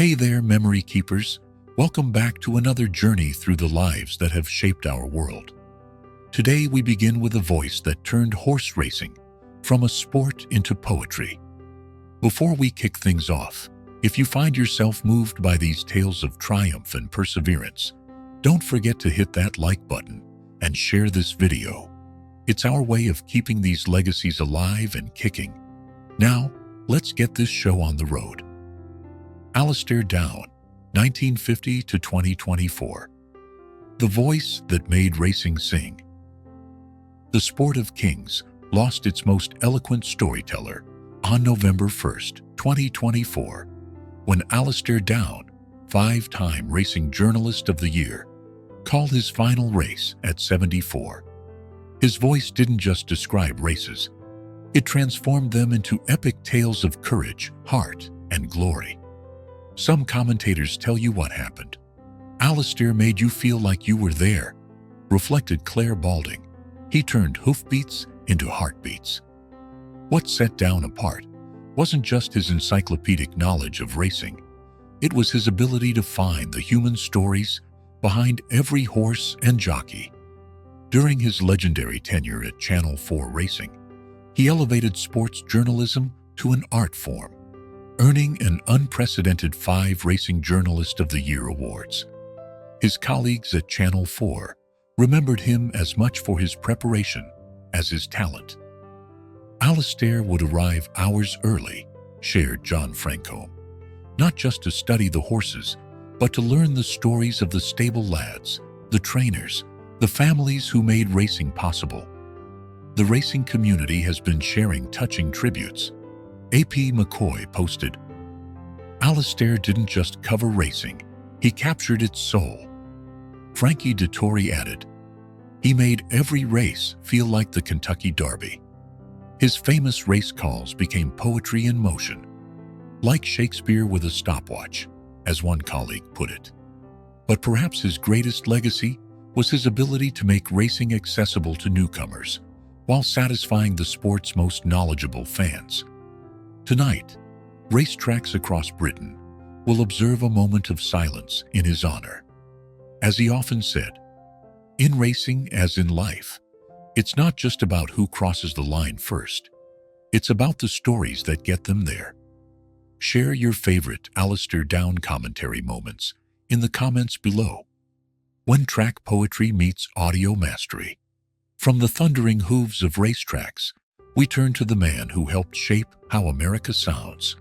Hey there, memory keepers. Welcome back to another journey through the lives that have shaped our world. Today we begin with a voice that turned horse racing from a sport into poetry. Before we kick things off, if you find yourself moved by these tales of triumph and perseverance, don't forget to hit that like button and share this video. It's our way of keeping these legacies alive and kicking. Now, let's get this show on the road. Alistair Down, 1950 to 2024. The voice that made racing sing. The sport of kings lost its most eloquent storyteller on November 1st, 2024, when Alistair Down, five-time Racing Journalist of the Year, called his final race at 74. His voice didn't just describe races, it transformed them into epic tales of courage, heart, and glory. Some commentators tell you what happened. Alistair made you feel like you were there, reflected Claire Balding. He turned hoofbeats into heartbeats. What set Down apart wasn't just his encyclopedic knowledge of racing. It was his ability to find the human stories behind every horse and jockey. During his legendary tenure at Channel 4 Racing, he elevated sports journalism to an art form, earning an unprecedented 5 Racing Journalist of the Year awards. His colleagues at Channel 4 remembered him as much for his preparation as his talent. Alistair would arrive hours early, shared John Francombe, not just to study the horses, but to learn the stories of the stable lads, the trainers, the families who made racing possible. The racing community has been sharing touching tributes. AP McCoy posted, "Alistair didn't just cover racing, he captured its soul." Frankie Dettori added, "He made every race feel like the Kentucky Derby." His famous race calls became poetry in motion, like Shakespeare with a stopwatch, as one colleague put it. But perhaps his greatest legacy was his ability to make racing accessible to newcomers, while satisfying the sport's most knowledgeable fans. Tonight, racetracks across Britain will observe a moment of silence in his honor. As he often said, in racing as in life, it's not just about who crosses the line first. It's about the stories that get them there. Share your favorite Alistair Down commentary moments in the comments below. When track poetry meets audio mastery. From the thundering hooves of racetracks, we turn to the man who helped shape how America sounds.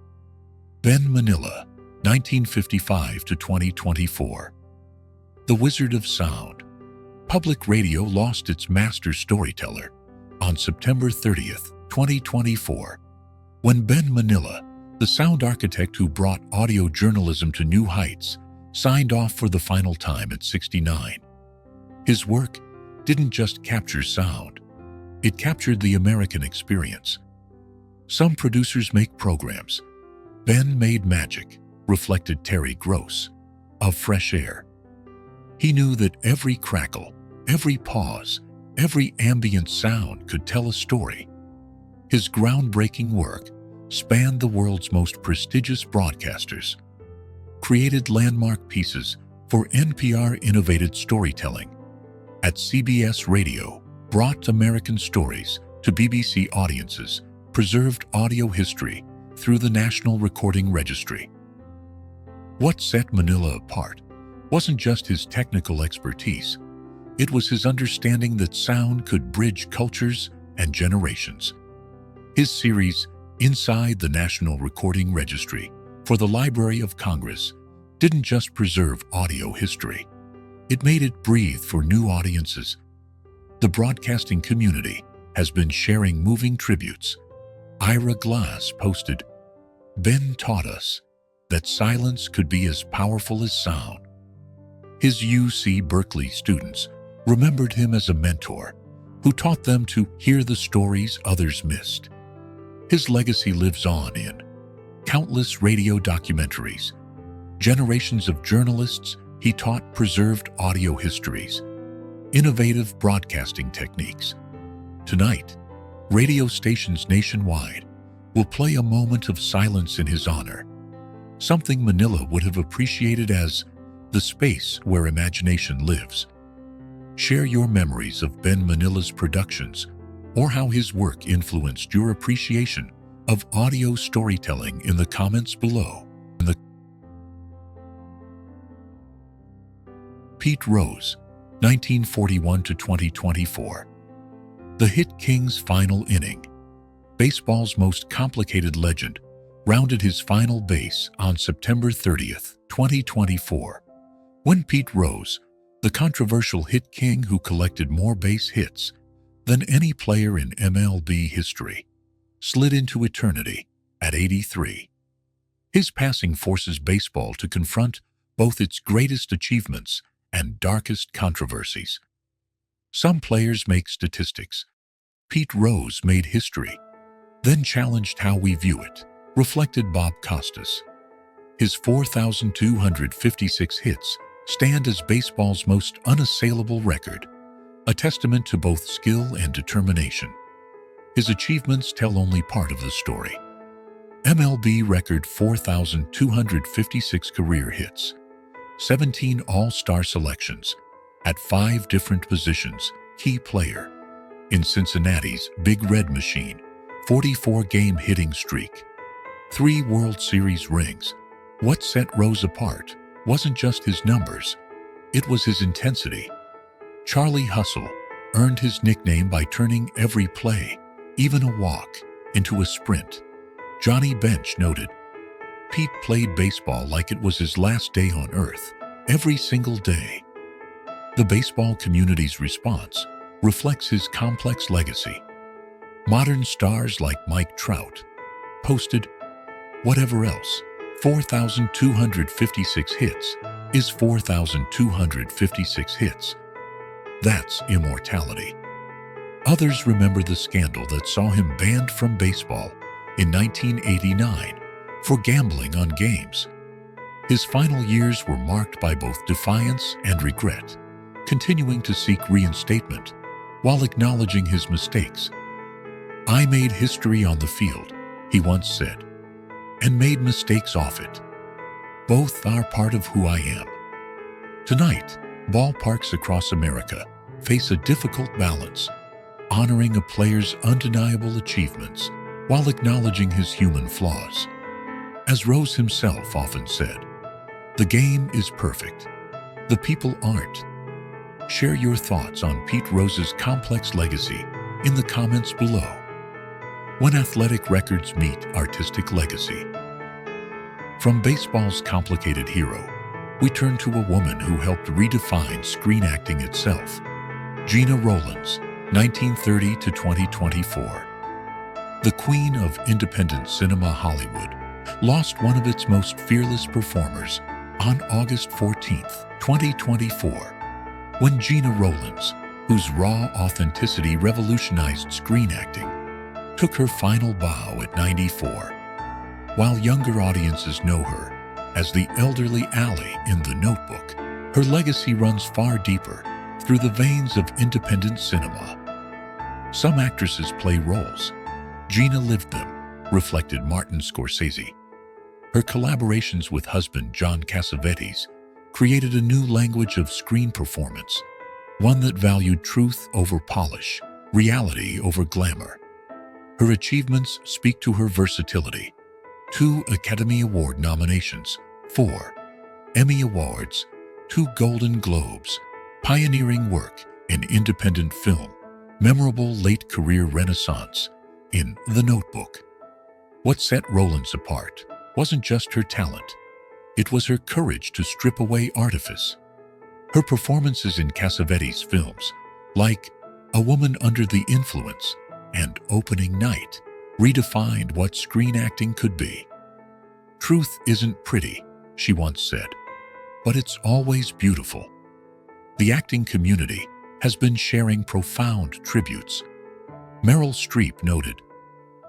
Ben Manila, 1955 to 2024. The Wizard of Sound. Public radio lost its master storyteller on September 30th, 2024, when Ben Manila, the sound architect who brought audio journalism to new heights, signed off for the final time at 69. His work didn't just capture sound, it captured the American experience. Some producers make programs. Ben made magic, reflected Terry Gross, of Fresh Air. He knew that every crackle, every pause, every ambient sound could tell a story. His groundbreaking work spanned the world's most prestigious broadcasters, created landmark pieces for NPR Innovative Storytelling. At CBS Radio, brought American stories to BBC audiences, preserved audio history through the National Recording Registry. What set Manila apart wasn't just his technical expertise, it was his understanding that sound could bridge cultures and generations. His series, Inside the National Recording Registry, for the Library of Congress, didn't just preserve audio history. It made it breathe for new audiences. The broadcasting community has been sharing moving tributes. Ira Glass posted, "Ben taught us that silence could be as powerful as sound." His UC Berkeley students remembered him as a mentor who taught them to hear the stories others missed. His legacy lives on in countless radio documentaries, generations of journalists he taught preserved audio histories, innovative broadcasting techniques. Tonight, radio stations nationwide will play a moment of silence in his honor. something Manila would have appreciated as the space where imagination lives. Share your memories of Ben Manila's productions or how his work influenced your appreciation of audio storytelling in the comments below. Pete Rose, 1941 to 2024. The hit King's final inning, baseball's most complicated legend, rounded his final base on September 30th, 2024, when Pete Rose, the controversial hit king who collected more base hits than any player in MLB history, slid into eternity at 83. His passing forces baseball to confront both its greatest achievements and darkest controversies. Some players make statistics. Pete Rose made history, then challenged how we view it, reflected Bob Costas. His 4,256 hits stand as baseball's most unassailable record, a testament to both skill and determination. His achievements tell only part of the story. MLB record 4,256 career hits, 17 All-Star selections, at 5 different positions, key player. In Cincinnati's Big Red Machine, 44-game hitting streak, 3 World Series rings. What set Rose apart wasn't just his numbers, it was his intensity. Charlie Hustle earned his nickname by turning every play, even a walk, into a sprint. Johnny Bench noted, Pete played baseball like it was his last day on Earth, every single day. The baseball community's response reflects his complex legacy. Modern stars like Mike Trout posted, whatever else, 4,256 hits is 4,256 hits. That's immortality. Others remember the scandal that saw him banned from baseball in 1989 for gambling on games. His final years were marked by both defiance and regret, continuing to seek reinstatement while acknowledging his mistakes. I made history on the field, he once said, and made mistakes off it. Both are part of who I am. Tonight, ballparks across America face a difficult balance, honoring a player's undeniable achievements while acknowledging his human flaws. As Rose himself often said, the game is perfect. The people aren't. Share your thoughts on Pete Rose's complex legacy in the comments below. When athletic records meet artistic legacy. From baseball's complicated hero, we turn to a woman who helped redefine screen acting itself. Gina Rolands, 1930 to 2024. The queen of independent cinema Hollywood lost one of its most fearless performers on August 14, 2024, when Gina Rolands, whose raw authenticity revolutionized screen acting, took her final bow at 94. While younger audiences know her as the elderly Allie in The Notebook, her legacy runs far deeper through the veins of independent cinema. Some actresses play roles. Gina lived them, reflected Martin Scorsese. Her collaborations with husband John Cassavetes created a new language of screen performance, one that valued truth over polish, reality over glamour. Her achievements speak to her versatility. 2 Academy Award nominations, 4 Emmy Awards, 2 Golden Globes, pioneering work in independent film, memorable late career renaissance in The Notebook. What set Rolands apart wasn't just her talent, it was her courage to strip away artifice. Her performances in Cassavetes' films, like A Woman Under the Influence and Opening Night, redefined what screen acting could be. Truth isn't pretty, she once said, but it's always beautiful. The acting community has been sharing profound tributes. Meryl Streep noted,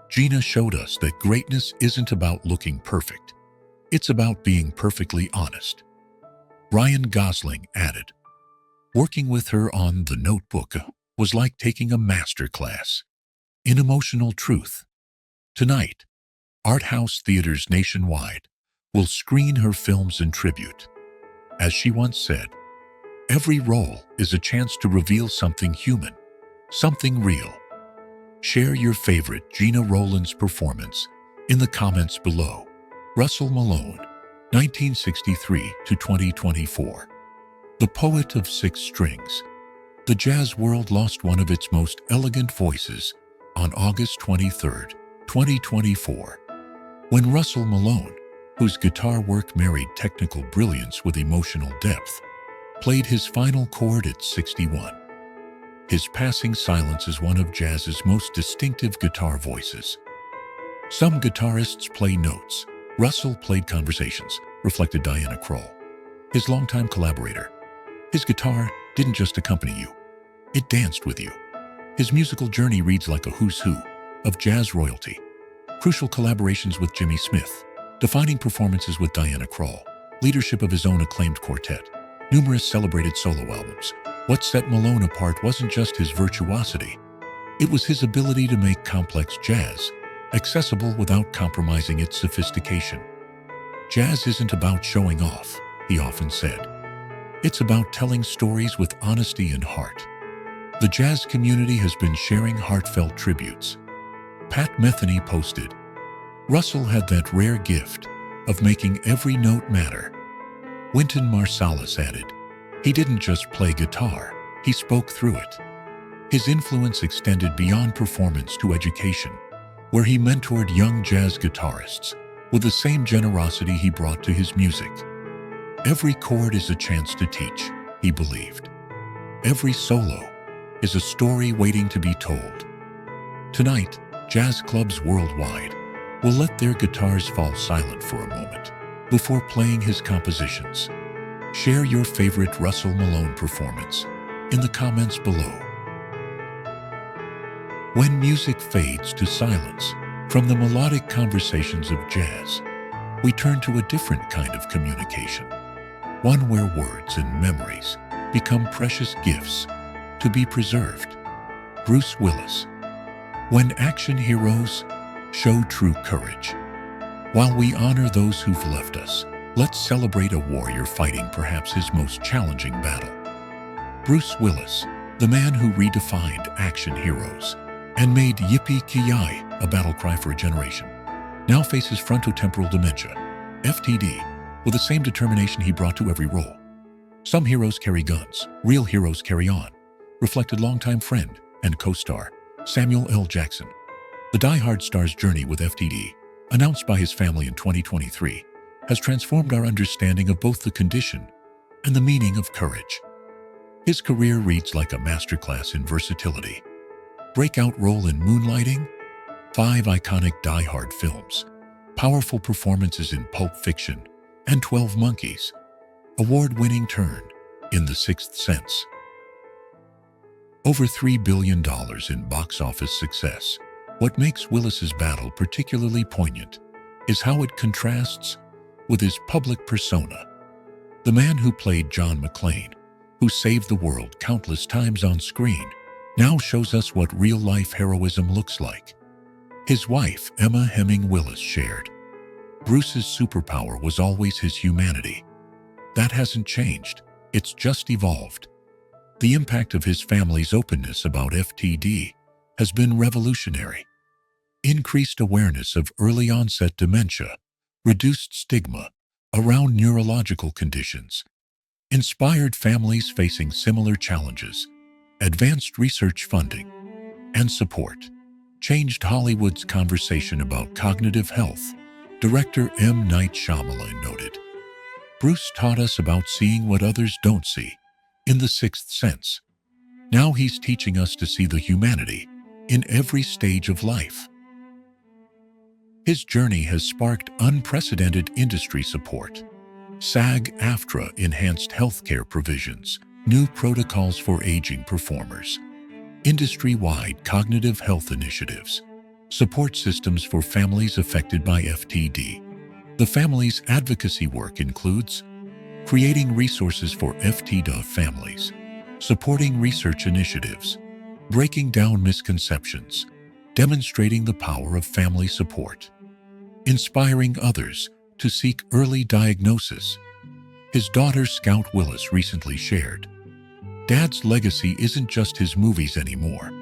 Gina showed us that greatness isn't about looking perfect. It's about being perfectly honest. Ryan Gosling added, working with her on The Notebook was like taking a master class in emotional truth. Tonight, art house theaters nationwide will screen her films in tribute. As she once said, every role is a chance to reveal something human, something real. Share your favorite Gina Rolands performance in the comments below. Russell Malone, 1963 to 2024. The poet of six strings. The jazz world lost one of its most elegant voices on August 23, 2024, when Russell Malone, whose guitar work married technical brilliance with emotional depth, played his final chord at 61. His passing silence is one of jazz's most distinctive guitar voices. Some guitarists play notes. Russell played conversations, reflected Diana Krall, his longtime collaborator. His guitar didn't just accompany you, it danced with you. His musical journey reads like a who's who of jazz royalty. Crucial collaborations with Jimmy Smith, defining performances with Diana Krall, leadership of his own acclaimed quartet, numerous celebrated solo albums. What set Malone apart wasn't just his virtuosity, it was his ability to make complex jazz accessible without compromising its sophistication. Jazz isn't about showing off, he often said. It's about telling stories with honesty and heart. The jazz community has been sharing heartfelt tributes. Pat Metheny posted, Russell had that rare gift of making every note matter. Wynton Marsalis added, he didn't just play guitar, he spoke through it. His influence extended beyond performance to education, where he mentored young jazz guitarists with the same generosity he brought to his music. Every chord is a chance to teach, he believed. Every solo is a story waiting to be told. Tonight, jazz clubs worldwide will let their guitars fall silent for a moment before playing his compositions. Share your favorite Russell Malone performance in the comments below. When music fades to silence from the melodic conversations of jazz, we turn to a different kind of communication, one where words and memories become precious gifts to be preserved. Bruce Willis. When action heroes show true courage. While we honor those who've left us, let's celebrate a warrior fighting perhaps his most challenging battle. Bruce Willis, the man who redefined action heroes and made Yippee-ki-yay a battle cry for a generation, now faces frontotemporal dementia, FTD, with the same determination he brought to every role. Some heroes carry guns, real heroes carry on, reflected longtime friend and co-star Samuel L. Jackson. The die-hard star's journey with FTD, announced by his family in 2023, has transformed our understanding of both the condition and the meaning of courage. His career reads like a masterclass in versatility. Breakout role in Moonlighting, 5 iconic die-hard films, powerful performances in Pulp Fiction and 12 Monkeys, award-winning turn in The Sixth Sense. Over $3 billion in box office success. What makes Willis's battle particularly poignant is how it contrasts with his public persona. The man who played John McClane, who saved the world countless times on screen, now shows us what real-life heroism looks like. His wife, Emma Hemming Willis, shared, Bruce's superpower was always his humanity. That hasn't changed, it's just evolved. The impact of his family's openness about FTD has been revolutionary. Increased awareness of early-onset dementia, reduced stigma around neurological conditions, inspired families facing similar challenges, advanced research funding and support, changed Hollywood's conversation about cognitive health, director M. Night Shyamalan noted. Bruce taught us about seeing what others don't see in The Sixth Sense. Now he's teaching us to see the humanity in every stage of life. His journey has sparked unprecedented industry support. SAG-AFTRA enhanced healthcare provisions, new protocols for aging performers, industry-wide cognitive health initiatives, support systems for families affected by FTD. The family's advocacy work includes creating resources for FTD families, supporting research initiatives, breaking down misconceptions, demonstrating the power of family support, inspiring others to seek early diagnosis. His daughter, Scout Willis, recently shared, "Dad's legacy isn't just his movies anymore.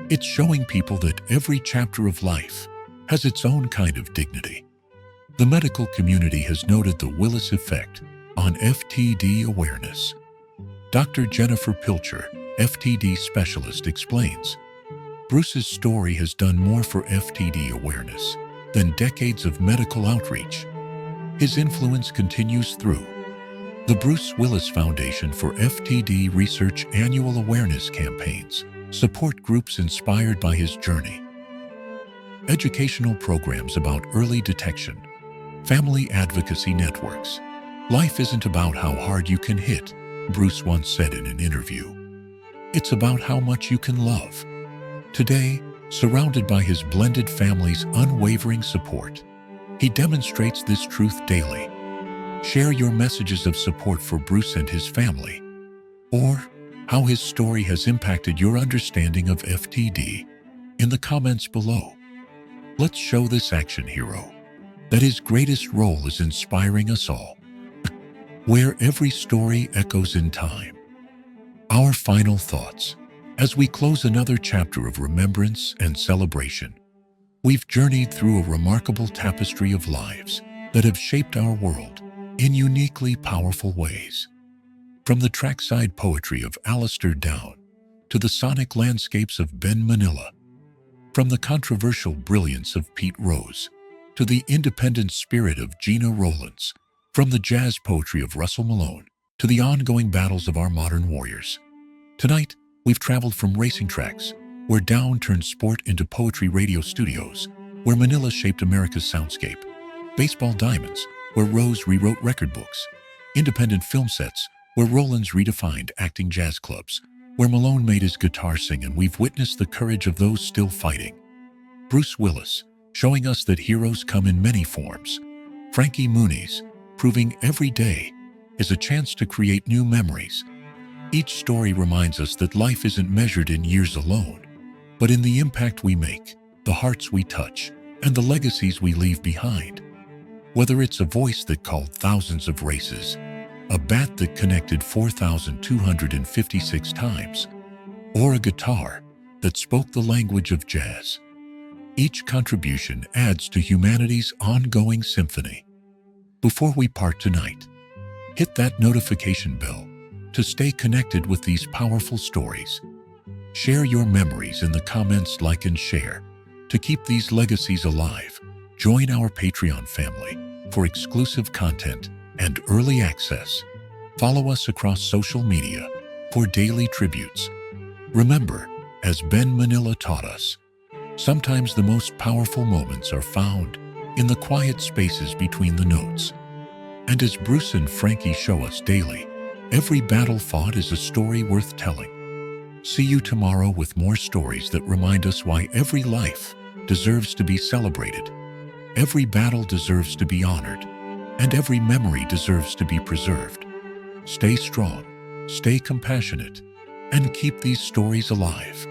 It's showing people that every chapter of life has its own kind of dignity." The medical community has noted the Willis effect on FTD awareness. Dr. Jennifer Pilcher, FTD specialist, explains, "Bruce's story has done more for FTD awareness than decades of medical outreach. His influence continues through the Bruce Willis Foundation for FTD Research annual awareness campaigns, support groups inspired by his journey, educational programs about early detection, family advocacy networks. Life isn't about how hard you can hit," Bruce once said in an interview. "It's about how much you can love." Today, surrounded by his blended family's unwavering support, he demonstrates this truth daily. Share your messages of support for Bruce and his family, or how his story has impacted your understanding of FTD, in the comments below. Let's show this action hero that his greatest role is inspiring us all, where every story echoes in time. Our final thoughts. As we close another chapter of remembrance and celebration, we've journeyed through a remarkable tapestry of lives that have shaped our world in uniquely powerful ways. From the trackside poetry of Alistair Down to the sonic landscapes of Ben Manila, from the controversial brilliance of Pete Rose to the independent spirit of Gina Rolands, from the jazz poetry of Russell Malone to the ongoing battles of our modern warriors. Tonight, we've traveled from racing tracks, where Down turned sport into poetry, radio studios, where Manila shaped America's soundscape, baseball diamonds, where Rose rewrote record books, independent film sets, where Rolands redefined acting, jazz clubs, where Malone made his guitar sing, and we've witnessed the courage of those still fighting. Bruce Willis, showing us that heroes come in many forms. Frankie Muniz, proving every day is a chance to create new memories. Each story reminds us that life isn't measured in years alone, but in the impact we make, the hearts we touch, and the legacies we leave behind. Whether it's a voice that called thousands of races, a bat that connected 4,256 times, or a guitar that spoke the language of jazz, each contribution adds to humanity's ongoing symphony. Before we part tonight, hit that notification bell to stay connected with these powerful stories. Share your memories in the comments, like and share to keep these legacies alive. Join our Patreon family for exclusive content and early access. Follow us across social media for daily tributes. Remember, as Ben Manila taught us, sometimes the most powerful moments are found in the quiet spaces between the notes. And as Bruce and Frankie show us daily, every battle fought is a story worth telling. See you tomorrow with more stories that remind us why every life deserves to be celebrated, every battle deserves to be honored, and every memory deserves to be preserved. Stay strong, stay compassionate, and keep these stories alive.